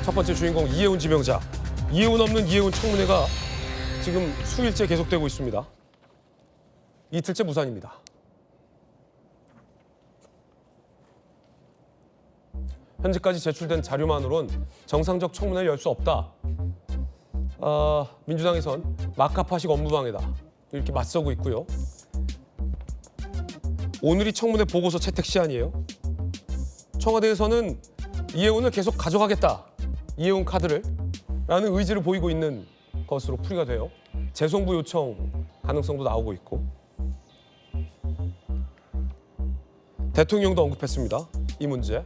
첫 번째 주인공 이해운 지명자. 이해운 없는 이해운 청문회가 지금 수일째 계속되고 있습니다. 이틀째 무산입니다. 현재까지 제출된 자료만으론 정상적 청문회를 열 수 없다. 민주당에선 막가파식 업무방해다. 이렇게 맞서고 있고요. 오늘이 청문회 보고서 채택 시한이에요. 청와대에서는 이해운을 계속 가져가겠다. 이해운 카드를 라는 의지를 보이고 있는 것으로 풀이가 돼요. 재송부 요청 가능성도 나오고 있고. 대통령도 언급했습니다. 이 문제.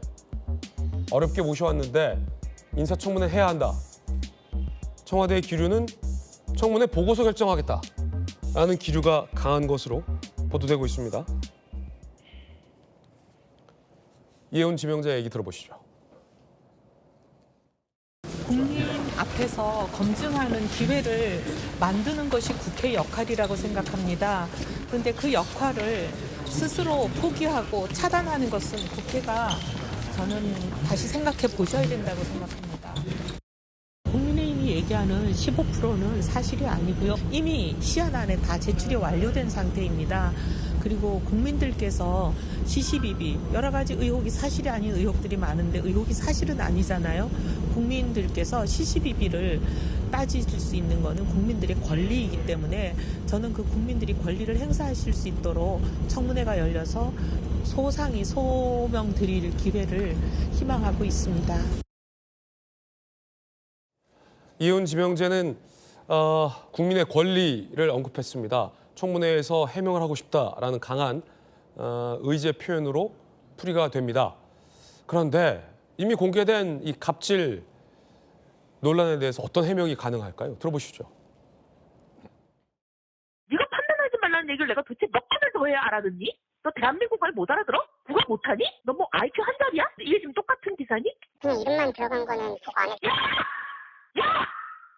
어렵게 모셔왔는데 인사청문회 해야 한다. 청와대의 기류는 청문회 보고서 결정하겠다라는 기류가 강한 것으로 보도되고 있습니다. 이해운 지명자 얘기 들어보시죠. 국민 앞에서 검증하는 기회를 만드는 것이 국회 역할이라고 생각합니다. 그런데 그 역할을 스스로 포기하고 차단하는 것은 국회가 저는 다시 생각해 보셔야 된다고 생각합니다. 국민의힘이 얘기하는 15%는 사실이 아니고요. 이미 시한 안에 다 제출이 완료된 상태입니다. 그리고 국민들께서 시시비비 여러 가지 의혹이 사실이 아닌 의혹들이 많은데 의혹이 사실은 아니잖아요. 국민들께서 시시비비를 따지실 수 있는 거는 국민들의 권리이기 때문에 저는 그 국민들이 권리를 행사하실 수 있도록 청문회가 열려서 소상히 소명 드릴 기회를 희망하고 있습니다. 이해운 지명자는 국민의 권리를 언급했습니다. 청문회에서 해명을 하고 싶다라는 강한 의지의 표현으로 풀이가 됩니다. 그런데 이미 공개된 이 갑질 논란에 대해서 어떤 해명이 가능할까요? 들어보시죠. 네가 판단하지 말라는 얘기를 내가 도대체 몇 번을 더 해야 알아듣니? 너 대한민국 말 못 알아들어? 국어 못하니? 너 뭐 IQ 한 자리야? 이게 지금 똑같은 기사니? 그냥 이름만 들어간 거는 보고 안 했다. 야!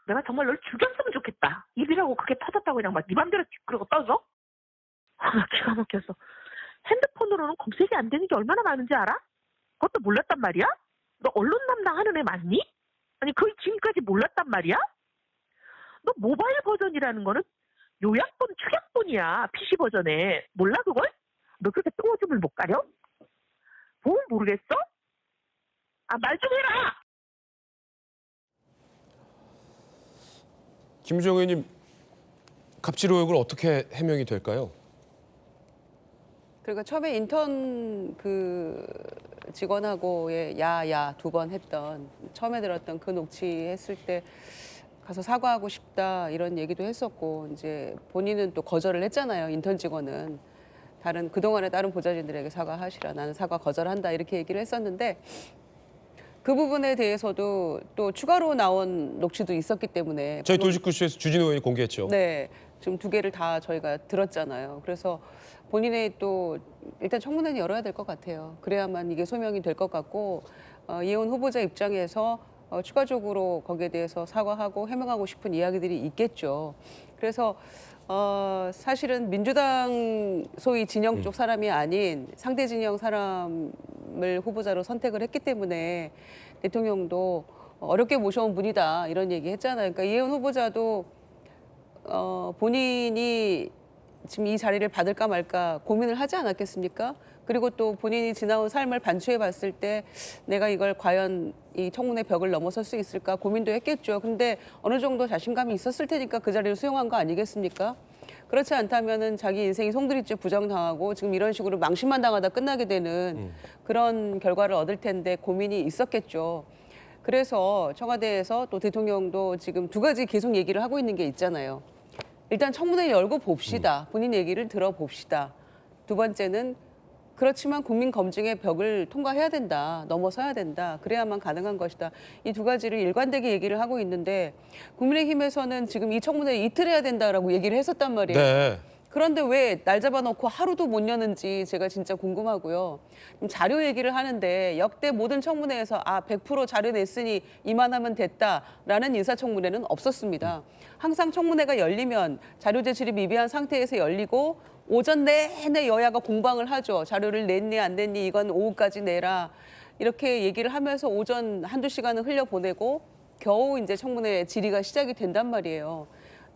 내가 정말 널 죽였으면 좋겠다. 입이라고 그게 터졌다고 그냥 막 네 맘대로 그러고 떠져? 기가 막혀서. 핸드폰으로는 검색이 안 되는 게 얼마나 많은지 알아? 그것도 몰랐단 말이야? 너 언론 담당하는 애 맞니? 아니 그 지금까지 몰랐단 말이야? 너 모바일 버전이라는 거는 요약본, 축약본이야. PC 버전에. 몰라 그걸? 너 그렇게 똥오줌을 못 가려? 보면 모르겠어? 말 좀 해라! 김주영 의원님, 갑질 의혹을 어떻게 해명이 될까요? 그러니까 처음에 인턴 그 직원하고의 야야 두 번 했던 처음에 들었던 그 녹취했을 때 가서 사과하고 싶다 이런 얘기도 했었고 이제 본인은 또 거절을 했잖아요. 인턴 직원은 그동안에 다른 보좌진들에게 사과하시라 나는 사과 거절한다 이렇게 얘기를 했었는데 그 부분에 대해서도 또 추가로 나온 녹취도 있었기 때문에 저희 도시구쇼에서 주진우 의원이 공개했죠. 네, 지금 두 개를 다 저희가 들었잖아요. 그래서 본인의 또 일단 청문회는 열어야 될 것 같아요. 그래야만 이게 소명이 될 것 같고 이해운 후보자 입장에서 추가적으로 거기에 대해서 사과하고 해명하고 싶은 이야기들이 있겠죠. 그래서 사실은 민주당 소위 진영 쪽 사람이 아닌 상대 진영 사람을 후보자로 선택을 했기 때문에 대통령도 어렵게 모셔온 분이다 이런 얘기 했잖아요. 그러니까 이해운 후보자도 본인이 지금 이 자리를 받을까 말까 고민을 하지 않았겠습니까? 그리고 또 본인이 지나온 삶을 반추해 봤을 때 내가 이걸 과연 이 청문회 벽을 넘어설 수 있을까 고민도 했겠죠. 근데 어느 정도 자신감이 있었을 테니까 그 자리를 수용한 거 아니겠습니까? 그렇지 않다면은 자기 인생이 송두리째 부정당하고 지금 이런 식으로 망신만 당하다 끝나게 되는 그런 결과를 얻을 텐데 고민이 있었겠죠. 그래서 청와대에서 또 대통령도 지금 두 가지 계속 얘기를 하고 있는 게 있잖아요. 일단 청문회 열고 봅시다. 본인 얘기를 들어봅시다. 두 번째는 그렇지만 국민 검증의 벽을 통과해야 된다. 넘어서야 된다. 그래야만 가능한 것이다. 이 두 가지를 일관되게 얘기를 하고 있는데 국민의힘에서는 지금 이 청문회 이틀 해야 된다라고 얘기를 했었단 말이에요. 네. 그런데 왜 날 잡아놓고 하루도 못 여는지 제가 진짜 궁금하고요. 자료 얘기를 하는데 역대 모든 청문회에서 100% 자료 냈으니 이만하면 됐다라는 인사청문회는 없었습니다. 항상 청문회가 열리면 자료 제출이 미비한 상태에서 열리고 오전 내내 여야가 공방을 하죠. 자료를 냈니 안 냈니 이건 오후까지 내라. 이렇게 얘기를 하면서 오전 한두 시간을 흘려보내고 겨우 이제 청문회 질의가 시작이 된단 말이에요.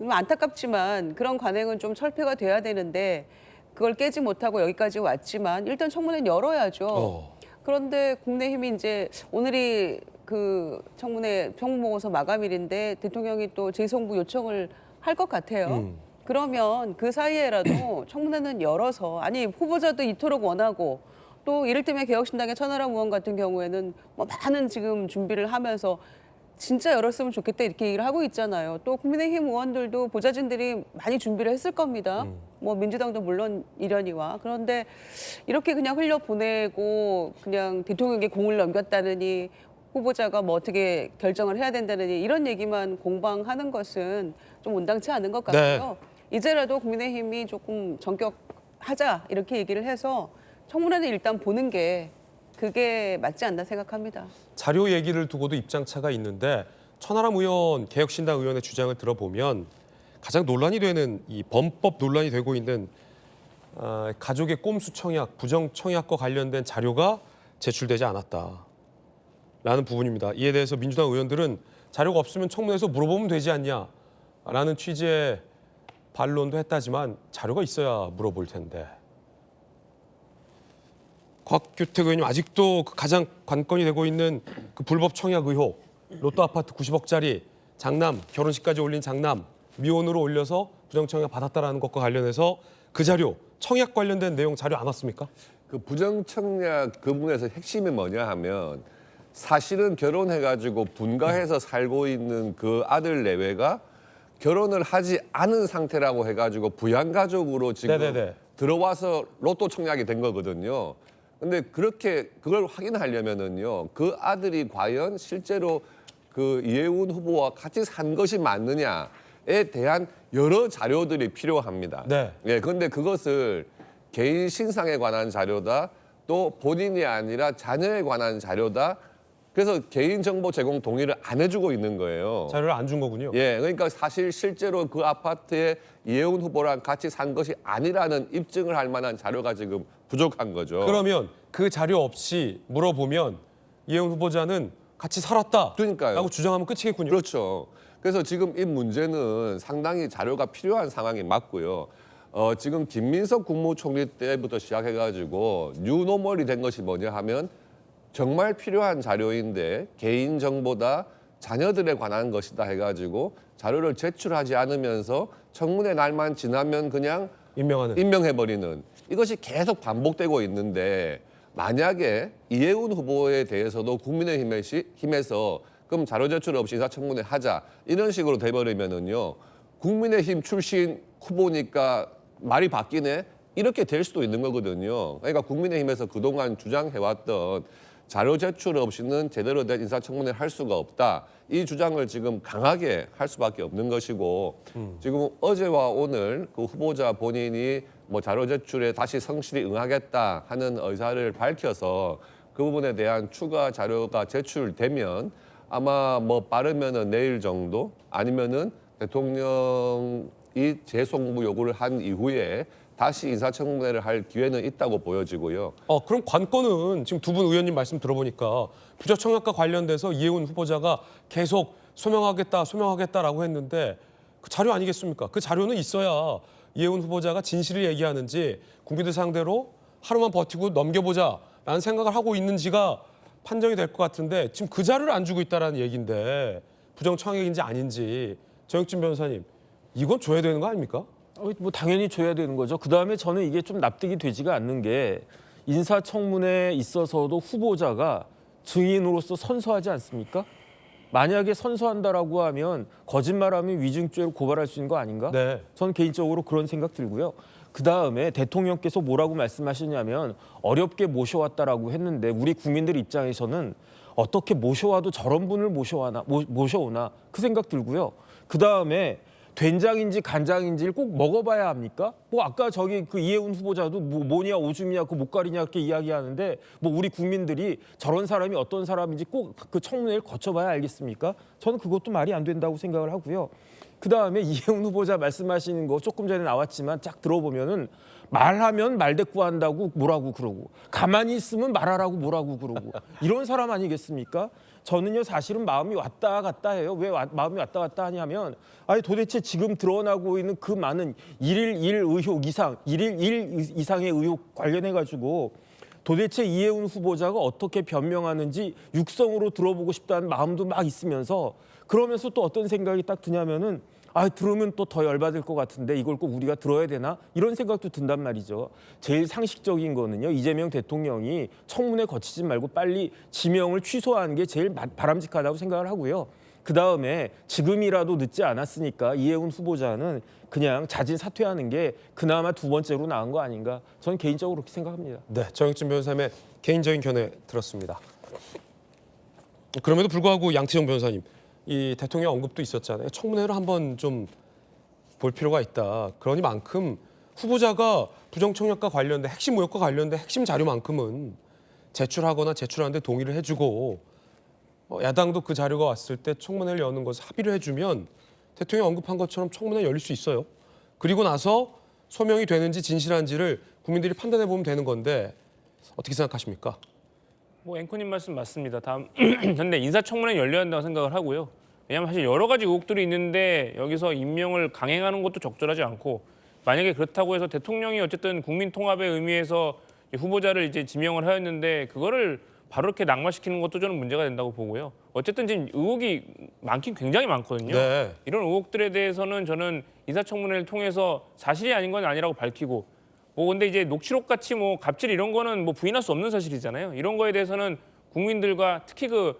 안타깝지만 그런 관행은 좀 철폐가 돼야 되는데 그걸 깨지 못하고 여기까지 왔지만 일단 청문회는 열어야죠. 그런데 국민의힘이 이제 오늘이 그 청문회 청문보고서 마감일인데 대통령이 또 재송부 요청을 할 것 같아요. 그러면 그 사이에라도 청문회는 열어서 아니 후보자도 이토록 원하고 또 이를테면 개혁신당의 천하람 의원 같은 경우에는 뭐 많은 지금 준비를 하면서 진짜 열었으면 좋겠다 이렇게 얘기를 하고 있잖아요. 또 국민의힘 의원들도 보좌진들이 많이 준비를 했을 겁니다. 뭐 민주당도 물론 이려니와. 그런데 이렇게 그냥 흘려보내고 그냥 대통령에게 공을 넘겼다느니 후보자가 뭐 어떻게 결정을 해야 된다느니 이런 얘기만 공방하는 것은 좀 온당치 않은 것 같고요. 이제라도 국민의힘이 조금 전격하자 이렇게 얘기를 해서 청문회는 일단 보는 게 그게 맞지 않나 생각합니다. 자료 얘기를 두고도 입장차가 있는데 천하람 의원, 개혁신당 의원의 주장을 들어보면 가장 논란이 되는 이 범법 논란이 되고 있는 가족의 꼼수 청약, 부정 청약과 관련된 자료가 제출되지 않았다라는 부분입니다. 이에 대해서 민주당 의원들은 자료가 없으면 청문회에서 물어보면 되지 않냐라는 취지의 반론도 했다지만 자료가 있어야 물어볼 텐데. 곽규택 의원님 아직도 그 가장 관건이 되고 있는 그 불법 청약 의혹, 로또 아파트 90억짜리 장남, 결혼식까지 올린 장남, 미혼으로 올려서 부정 청약 받았다라는 것과 관련해서 그 자료, 청약 관련된 내용 자료 안 왔습니까? 그 부정청약 그 부분에서 핵심이 뭐냐 하면 사실은 결혼해가지고 분가해서 살고 있는 그 아들 내외가 결혼을 하지 않은 상태라고 해가지고 부양가족으로 지금 네네네. 들어와서 로또 청약이 된 거거든요. 근데 그렇게 그걸 확인하려면은요, 그 아들이 과연 실제로 그 이해운 후보와 같이 산 것이 맞느냐에 대한 여러 자료들이 필요합니다. 네. 예, 그런데 그것을 개인 신상에 관한 자료다, 또 본인이 아니라 자녀에 관한 자료다. 그래서 개인정보 제공 동의를 안 해주고 있는 거예요. 자료를 안 준 거군요. 예, 그러니까 사실 실제로 그 아파트에 이해운 후보랑 같이 산 것이 아니라는 입증을 할 만한 자료가 지금 부족한 거죠. 그러면 그 자료 없이 물어보면 이해운 후보자는 같이 살았다. 그러니까요. 라고 주장하면 끝이겠군요. 그렇죠. 그래서 지금 이 문제는 상당히 자료가 필요한 상황이 맞고요. 지금 김민석 국무총리 때부터 시작해가지고 뉴노멀이 된 것이 뭐냐 하면 정말 필요한 자료인데 개인정보다 자녀들에 관한 것이다 해가지고 자료를 제출하지 않으면서 청문회 날만 지나면 그냥 임명해버리는 이것이 계속 반복되고 있는데 만약에 이해운 후보에 대해서도 국민의힘에서 그럼 자료 제출 없이 인사청문회 하자 이런 식으로 돼버리면은요 국민의힘 출신 후보니까 말이 바뀌네 이렇게 될 수도 있는 거거든요. 그러니까 국민의힘에서 그동안 주장해왔던 자료 제출 없이는 제대로 된 인사청문회를 할 수가 없다. 이 주장을 지금 강하게 할 수밖에 없는 것이고 지금 어제와 오늘 그 후보자 본인이 뭐 자료 제출에 다시 성실히 응하겠다 하는 의사를 밝혀서 그 부분에 대한 추가 자료가 제출되면 아마 뭐 빠르면은 내일 정도 아니면은 대통령이 재송부 요구를 한 이후에 다시 인사청문회를 할 기회는 있다고 보여지고요. 그럼 관건은 지금 두 분 의원님 말씀 들어보니까 부정청약과 관련돼서 이해운 후보자가 계속 소명하겠다라고 했는데 그 자료 아니겠습니까? 그 자료는 있어야 이해운 후보자가 진실을 얘기하는지 국민들 상대로 하루만 버티고 넘겨보자라는 생각을 하고 있는지가 판정이 될 것 같은데 지금 그 자료를 안 주고 있다라는 얘기인데 부정청약인지 아닌지 정혁진 변호사님 이건 줘야 되는 거 아닙니까? 뭐 당연히 줘야 되는 거죠. 그다음에 저는 이게 좀 납득이 되지가 않는 게 인사청문회에 있어서도 후보자가 증인으로서 선서하지 않습니까? 만약에 선서한다라고 하면 거짓말하면 위증죄로 고발할 수 있는 거 아닌가? 네. 저는 개인적으로 그런 생각 들고요. 그다음에 대통령께서 뭐라고 말씀하시냐면 어렵게 모셔왔다라고 했는데 우리 국민들 입장에서는 어떻게 모셔와도 저런 분을 모셔오나 그 생각 들고요. 그다음에 된장인지 간장인지를 꼭 먹어봐야 합니까? 뭐 아까 저기 그 이해운 후보자도 뭐냐 오줌이냐 그 목가리냐 이렇게 이야기하는데 뭐 우리 국민들이 저런 사람이 어떤 사람인지 꼭 그 청문회를 거쳐봐야 알겠습니까? 저는 그것도 말이 안 된다고 생각을 하고요. 그다음에 이해운 후보자 말씀하시는 거 조금 전에 나왔지만 쫙 들어보면은 말하면 말대꾸한다고 뭐라고 그러고 가만히 있으면 말하라고 뭐라고 그러고 이런 사람 아니겠습니까? 저는요 사실은 마음이 왔다 갔다 해요. 왜 마음이 왔다 갔다 하냐면 아니 도대체 지금 드러나고 있는 그 많은 일일 의혹 이상, 일일 일 이상의 의혹 관련해 가지고 도대체 이해운 후보자가 어떻게 변명하는지 육성으로 들어보고 싶다는 마음도 막 있으면서 그러면서 또 어떤 생각이 딱 드냐면은 아 들으면 또 더 열받을 것 같은데 이걸 꼭 우리가 들어야 되나 이런 생각도 든단 말이죠. 제일 상식적인 거는요 이재명 대통령이 청문회 거치지 말고 빨리 지명을 취소하는 게 제일 바람직하다고 생각을 하고요. 그 다음에 지금이라도 늦지 않았으니까 이해운 후보자는 그냥 자진 사퇴하는 게 그나마 두 번째로 나은 거 아닌가 저는 개인적으로 그렇게 생각합니다. 네, 정익진 변호사님의 개인적인 견해 들었습니다. 그럼에도 불구하고 양태정 변호사님, 이 대통령 언급도 있었잖아요. 청문회를 한번 좀 볼 필요가 있다. 그러니만큼 후보자가 부정청약과 관련된 핵심 의혹과 관련된 핵심 자료만큼은 제출하거나 제출하는데 동의를 해주고 야당도 그 자료가 왔을 때 청문회를 여는 것을 합의를 해주면 대통령이 언급한 것처럼 청문회 열릴 수 있어요. 그리고 나서 소명이 되는지 진실한지를 국민들이 판단해 보면 되는 건데 어떻게 생각하십니까? 뭐 앵커님 말씀 맞습니다. 다음 근데 인사청문회 열려야 한다고 생각을 하고요. 왜냐하면 사실 여러 가지 의혹들이 있는데 여기서 임명을 강행하는 것도 적절하지 않고 만약에 그렇다고 해서 대통령이 어쨌든 국민 통합의 의미에서 후보자를 이제 지명을 하였는데 그거를 바로 이렇게 낙마시키는 것도 저는 문제가 된다고 보고요. 어쨌든 지금 의혹이 많긴 굉장히 많거든요. 네. 이런 의혹들에 대해서는 저는 인사청문회를 통해서 사실이 아닌 건 아니라고 밝히고 뭐 근데 이제 녹취록 같이 뭐 갑질 이런 거는 뭐 부인할 수 없는 사실이잖아요. 이런 거에 대해서는 국민들과 특히 그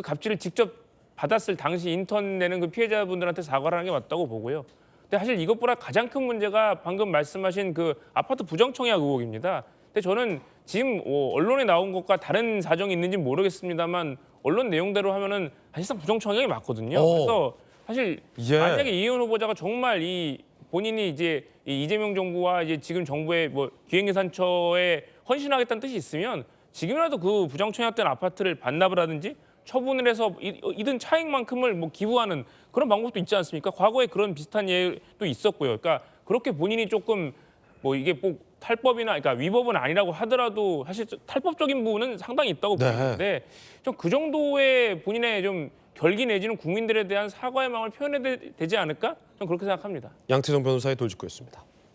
갑질을 직접 받았을 당시 인턴 내는 그 피해자분들한테 사과를 하는 게 맞다고 보고요. 근데 사실 이것보다 가장 큰 문제가 방금 말씀하신 그 아파트 부정청약 의혹입니다. 근데 저는 지금 언론에 나온 것과 다른 사정이 있는지 모르겠습니다만 언론 내용대로 하면은 사실상 부정청약이 맞거든요. 그래서 사실 만약에 이해운 후보자가 정말 이 본인이 이제 이 이재명 정부와 이제 지금 정부의 뭐 기획예산처에 헌신하겠다는 뜻이 있으면 지금이라도 그 부정청약된 아파트를 반납을 하든지 처분을 해서 이든 차익만큼을 뭐 기부하는 그런 방법도 있지 않습니까? 과거에 그런 비슷한 예도 있었고요. 그러니까 그렇게 본인이 조금 뭐 이게 뭐 탈법이나 그러니까 위법은 아니라고 하더라도 사실 탈법적인 부분은 상당히 있다고 보는데 좀 그 정도의 본인의 좀 결기 내지는 국민들에 대한 사과의 마음을 표현해야 되지 않을까? 좀 그렇게 생각합니다. 양태정 변호사의 돌직구였습니다.